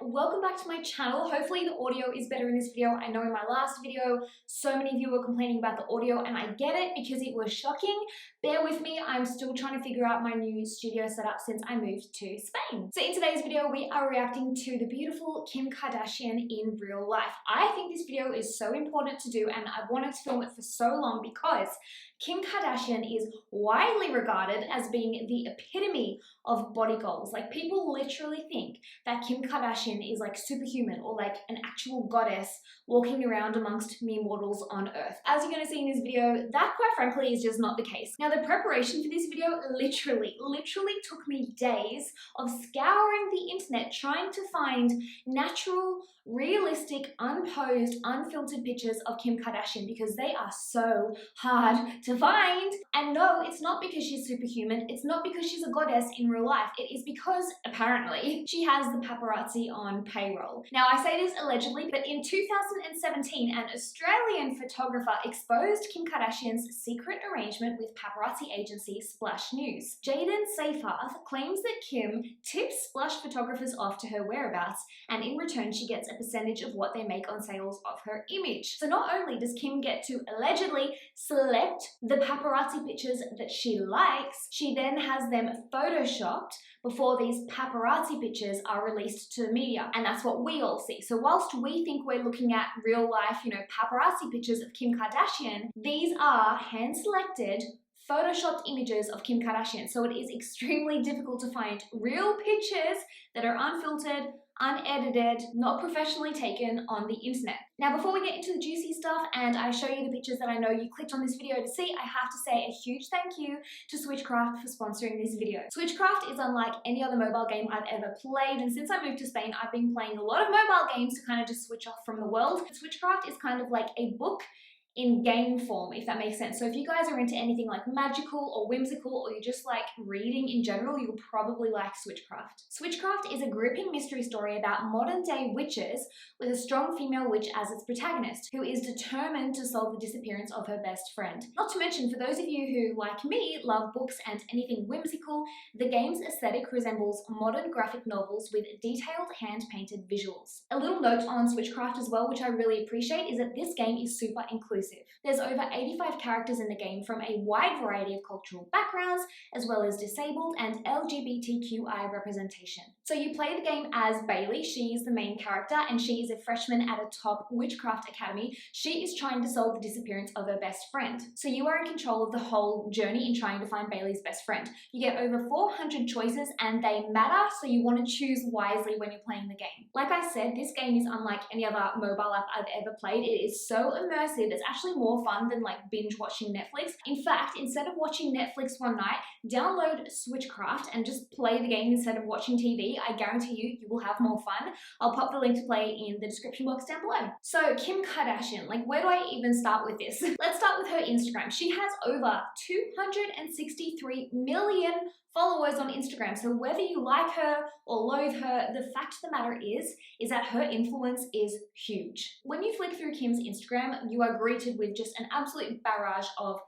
welcome back to my channel. Hopefully the audio is better in this video. I know in my last video, so many of you were complaining about the audio and I get it because it was shocking. Bear with me, I'm still trying to figure out my new studio setup since I moved to Spain. So in today's video, we are reacting to the beautiful Kim Kardashian in real life. I think this video is so important to do and I've wanted to film it for so long because Kim Kardashian is widely regarded as being the epitome of body goals. Like, people literally think that Kim Kardashian is like superhuman or like an actual goddess walking around amongst mere mortals on earth. As you're going to see in this video, that quite frankly is just not the case. Now, the preparation for this video literally took me days of scouring the internet trying to find natural, realistic, unposed, unfiltered pictures of Kim Kardashian because they are so hard to find. And no, it's not because she's superhuman, it's not because she's a goddess in real life, it is because apparently she has the paparazzi on payroll. Now, I say this allegedly, but in 2017 an Australian photographer exposed Kim Kardashian's secret arrangement with paparazzi agency Splash News. Jaden Seyfarth claims that Kim tips Splash photographers off to her whereabouts and in return she gets a percentage of what they make on sales of her image. So not only does Kim get to allegedly select the paparazzi pictures that she likes, she then has them photoshopped before these paparazzi pictures are released to the media. And that's what we all see. So whilst we think we're looking at real life, paparazzi pictures of Kim Kardashian, these are hand-selected photoshopped images of Kim Kardashian. So it is extremely difficult to find real pictures that are unfiltered, unedited, not professionally taken on the internet. Now, before we get into the juicy stuff and I show you the pictures that I know you clicked on this video to see, I have to say a huge thank you to Switchcraft for sponsoring this video. Switchcraft is unlike any other mobile game I've ever played, and since I moved to Spain, I've been playing a lot of mobile games to kind of just switch off from the world. Switchcraft is kind of like a book in game form, if that makes sense. So if you guys are into anything like magical or whimsical, or you just like reading in general, you'll probably like Switchcraft. Switchcraft is a gripping mystery story about modern day witches with a strong female witch as its protagonist, who is determined to solve the disappearance of her best friend. Not to mention, for those of you who, like me, love books and anything whimsical, the game's aesthetic resembles modern graphic novels with detailed hand-painted visuals. A little note on Switchcraft as well, which I really appreciate, is that this game is super inclusive. There's over 85 characters in the game from a wide variety of cultural backgrounds, as well as disabled and LGBTQI representation. So you play the game as Bailey. She is the main character and she is a freshman at a top witchcraft academy. She is trying to solve the disappearance of her best friend. So you are in control of the whole journey in trying to find Bailey's best friend. You get over 400 choices and they matter, so you want to choose wisely when you're playing the game. Like I said, this game is unlike any other mobile app I've ever played. It is so immersive. It's actually more fun than like binge watching Netflix. In fact, instead of watching Netflix one night, download Switchcraft and just play the game instead of watching TV. I guarantee you will have more fun. I'll pop the link to play in the description box down below. So Kim Kardashian, like, where do I even start with this? Let's start with her Instagram. She has over 263 million followers on Instagram. So whether you like her or loathe her, the fact of the matter is that her influence is huge. When you flick through Kim's Instagram, you are greeted with just an absolute barrage of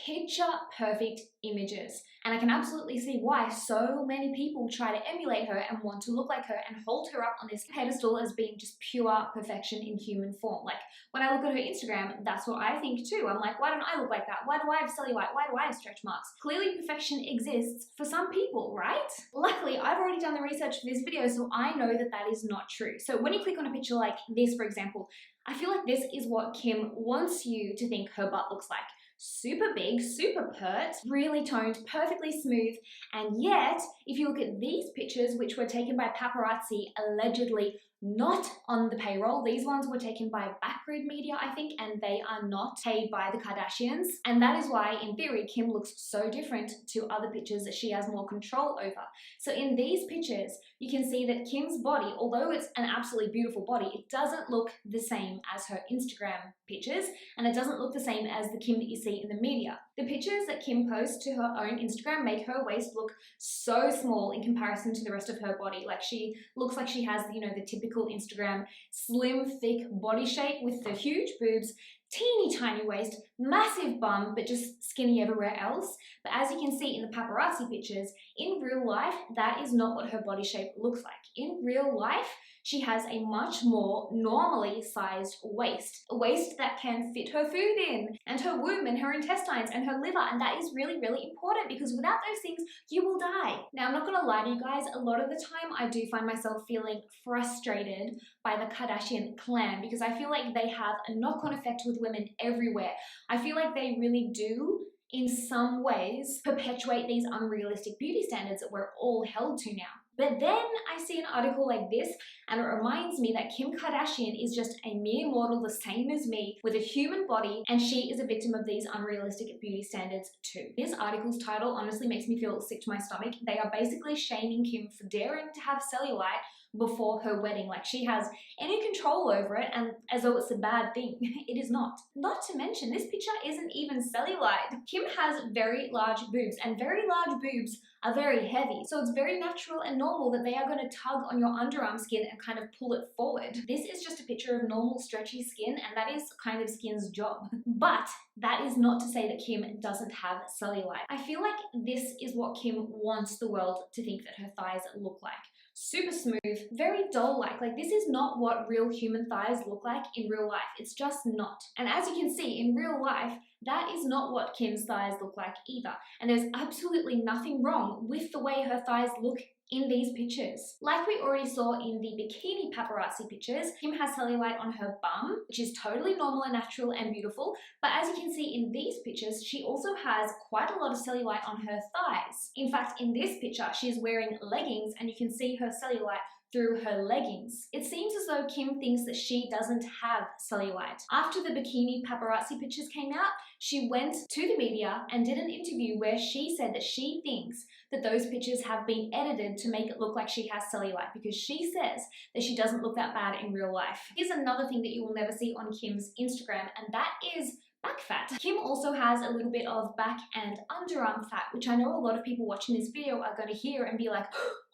picture-perfect images. And I can absolutely see why so many people try to emulate her and want to look like her and hold her up on this pedestal as being just pure perfection in human form. Like, when I look at her Instagram, that's what I think too. I'm like, why don't I look like that? Why do I have cellulite? Why do I have stretch marks? Clearly perfection exists for some people, right? Luckily, I've already done the research for this video, so I know that that is not true. So when you click on a picture like this, for example, I feel like this is what Kim wants you to think her butt looks like. Super big, super pert, really toned, perfectly smooth, and yet, if you look at these pictures, which were taken by paparazzi allegedly not on the payroll, these ones were taken by Backroom Media, I think, and they are not paid by the Kardashians. And that is why, in theory, Kim looks so different to other pictures that she has more control over. So in these pictures, you can see that Kim's body, although it's an absolutely beautiful body, it doesn't look the same as her Instagram pictures, and it doesn't look the same as the Kim that you see in the media. The pictures that Kim posts to her own Instagram make her waist look so small in comparison to the rest of her body. Like, she looks like she has, the typical Instagram slim, thick body shape with the huge boobs, teeny tiny waist, massive bum, but just skinny everywhere else. But as you can see in the paparazzi pictures, in real life, that is not what her body shape looks like. In real life, she has a much more normally sized waist, a waist that can fit her food in, and her womb, and her intestines, and her liver, and that is really, really important because without those things, you will die. Now, I'm not gonna lie to you guys, a lot of the time I do find myself feeling frustrated by the Kardashian clan because I feel like they have a knock-on effect with women everywhere. I feel like they really do, in some ways, perpetuate these unrealistic beauty standards that we're all held to now. But then I see an article like this and it reminds me that Kim Kardashian is just a mere mortal the same as me with a human body, and she is a victim of these unrealistic beauty standards too. This article's title honestly makes me feel sick to my stomach. They are basically shaming Kim for daring to have cellulite before her wedding, like she has any control over it, and as though it's a bad thing. It is not. Not to mention, this picture isn't even cellulite. Kim has very large boobs, and very large boobs are very heavy, so it's very natural and normal that they are going to tug on your underarm skin and kind of pull it forward. This is just a picture of normal stretchy skin, and that is kind of skin's job. But that is not to say that Kim doesn't have cellulite. I feel like this is what Kim wants the world to think that her thighs look like. Super smooth, very doll-like. Like, this is not what real human thighs look like in real life. It's just not. And as you can see, in real life, that is not what Kim's thighs look like either. And there's absolutely nothing wrong with the way her thighs look in these pictures. Like we already saw in the bikini paparazzi pictures, Kim has cellulite on her bum, which is totally normal and natural and beautiful. But as you can see in these pictures, she also has quite a lot of cellulite on her thighs. In fact, in this picture, she's wearing leggings and you can see her cellulite through her leggings. It seems as though Kim thinks that she doesn't have cellulite. After the bikini paparazzi pictures came out, she went to the media and did an interview where she said that she thinks that those pictures have been edited to make it look like she has cellulite because she says that she doesn't look that bad in real life. Here's another thing that you will never see on Kim's Instagram, and that is back fat. Kim also has a little bit of back and underarm fat, which I know a lot of people watching this video are going to hear and be like,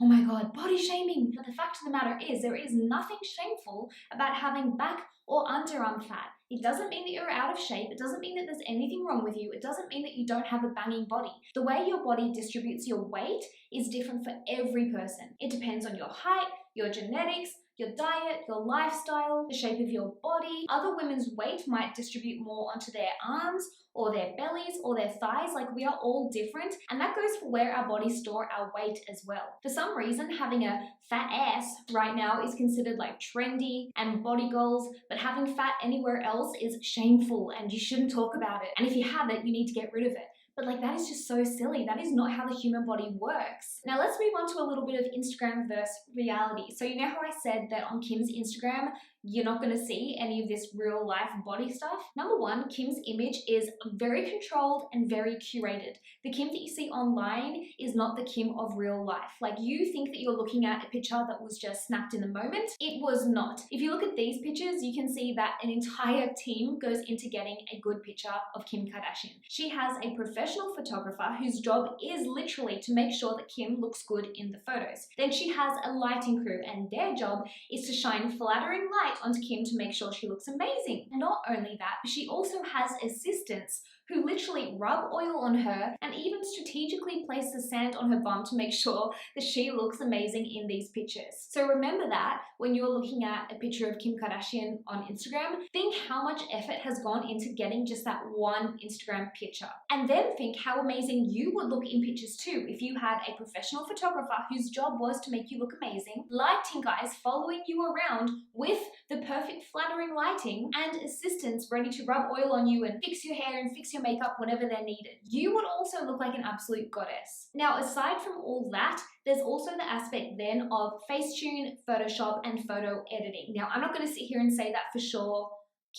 oh my god, body shaming. But the fact of the matter is, there is nothing shameful about having back or underarm fat. It doesn't mean that you're out of shape. It doesn't mean that there's anything wrong with you. It doesn't mean that you don't have a banging body. The way your body distributes your weight is different for every person. It depends on your height, your genetics, your diet, your lifestyle, the shape of your body. Other women's weight might distribute more onto their arms or their bellies or their thighs. Like, we are all different, and that goes for where our bodies store our weight as well. For some reason, having a fat ass right now is considered like trendy and body goals, but having fat anywhere else is shameful and you shouldn't talk about it. And if you have it, you need to get rid of it. But like, that is just so silly. That is not how the human body works. Now let's move on to a little bit of Instagram versus reality. So you know how I said that on Kim's Instagram, you're not going to see any of this real life body stuff? Number one, Kim's image is very controlled and very curated. The Kim that you see online is not the Kim of real life. Like, you think that you're looking at a picture that was just snapped in the moment. It was not. If you look at these pictures, you can see that an entire team goes into getting a good picture of Kim Kardashian. She has a professional photographer whose job is literally to make sure that Kim looks good in the photos. Then she has a lighting crew, and their job is to shine flattering light onto Kim to make sure she looks amazing. Not only that, but she also has assistants who literally rub oil on her and even strategically place the sand on her bum to make sure that she looks amazing in these pictures. So remember that when you're looking at a picture of Kim Kardashian on Instagram, think how much effort has gone into getting just that one Instagram picture. And then think how amazing you would look in pictures too if you had a professional photographer whose job was to make you look amazing, lighting guys following you around with the perfect flattering lighting, and assistants ready to rub oil on you and fix your hair and fix your makeup whenever they're needed. You would also look like an absolute goddess. Now, aside from all that, there's also the aspect then of Facetune, Photoshop, and photo editing. Now, I'm not going to sit here and say that for sure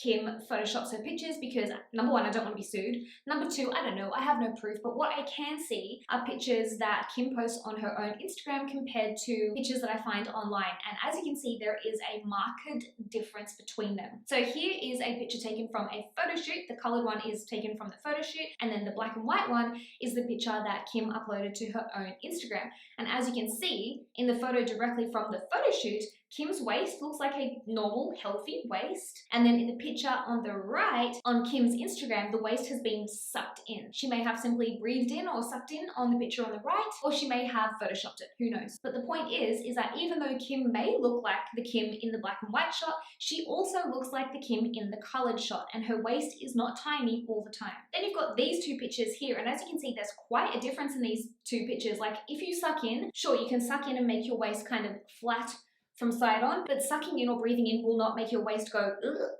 Kim photoshops her pictures because, number one, I don't want to be sued. Number two, I don't know, I have no proof, but what I can see are pictures that Kim posts on her own Instagram compared to pictures that I find online. And as you can see, there is a marked difference between them. So here is a picture taken from a photo shoot. The colored one is taken from the photo shoot, and then the black and white one is the picture that Kim uploaded to her own Instagram. And as you can see, in the photo directly from the photo shoot, Kim's waist looks like a normal, healthy waist. And then in the picture on the right, on Kim's Instagram, the waist has been sucked in. She may have simply breathed in or sucked in on the picture on the right, or she may have photoshopped it, who knows. But the point is that even though Kim may look like the Kim in the black and white shot, she also looks like the Kim in the colored shot, and her waist is not tiny all the time. Then you've got these two pictures here, and as you can see, there's quite a difference in these two pictures. Like if you suck in, sure, you can suck in and make your waist kind of flat from side on, but sucking in or breathing in will not make your waist go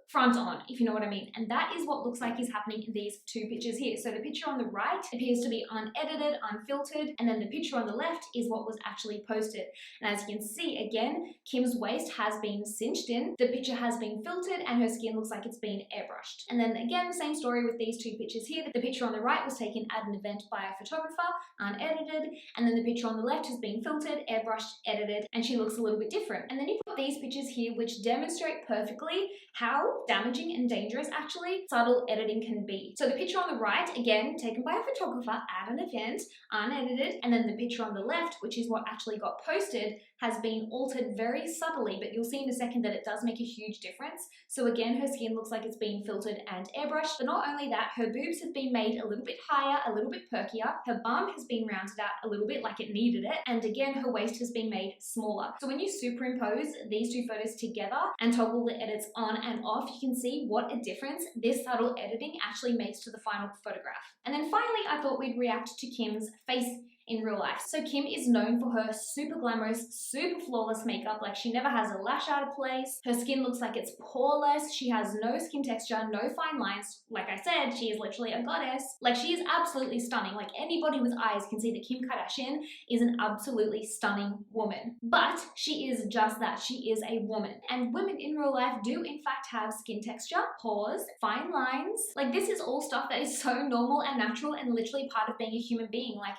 front on, if you know what I mean. And that is what looks like is happening in these two pictures here. So the picture on the right appears to be unedited, unfiltered, and then the picture on the left is what was actually posted. And as you can see, again, Kim's waist has been cinched in, the picture has been filtered, and her skin looks like it's been airbrushed. And then again, the same story with these two pictures here. The picture on the right was taken at an event by a photographer, unedited, and then the picture on the left has been filtered, airbrushed, edited, and she looks a little bit different. And then you've got these pictures here which demonstrate perfectly how damaging and dangerous actually subtle editing can be. So the picture on the right, again, taken by a photographer at an event, unedited, and then the picture on the left, which is what actually got posted, has been altered very subtly, but you'll see in a second that it does make a huge difference. So again, her skin looks like it's been filtered and airbrushed, but not only that, her boobs have been made a little bit higher, a little bit perkier, her bum has been rounded out a little bit like it needed it, and again, her waist has been made smaller. So when you superimpose these two photos together and toggle the edits on and off, you can see what a difference this subtle editing actually makes to the final photograph. And then finally, I thought we'd react to Kim's face in real life. So Kim is known for her super glamorous, super flawless makeup. Like she never has a lash out of place. Her skin looks like it's poreless. She has no skin texture, no fine lines. Like I said, she is literally a goddess. Like she is absolutely stunning. Like anybody with eyes can see that Kim Kardashian is an absolutely stunning woman. But she is just that. She is a woman. And women in real life do in fact have skin texture, pores, fine lines. Like this is all stuff that is so normal and natural and literally part of being a human being. Like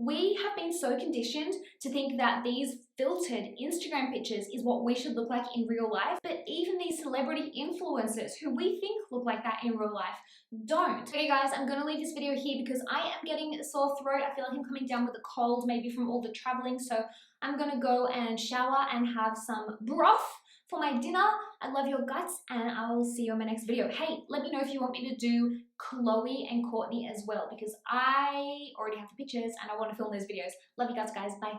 we have been so conditioned to think that these filtered Instagram pictures is what we should look like in real life, but even these celebrity influencers who we think look like that in real life don't. Okay guys, I'm gonna leave this video here because I am getting a sore throat. I feel like I'm coming down with a cold, maybe from all the traveling, so I'm gonna go and shower and have some broth for my dinner. I love your guts and I will see you in my next video. Hey, let me know if you want me to do Chloe and Courtney as well because I already have the pictures and I want to film those videos. Love you guys, bye.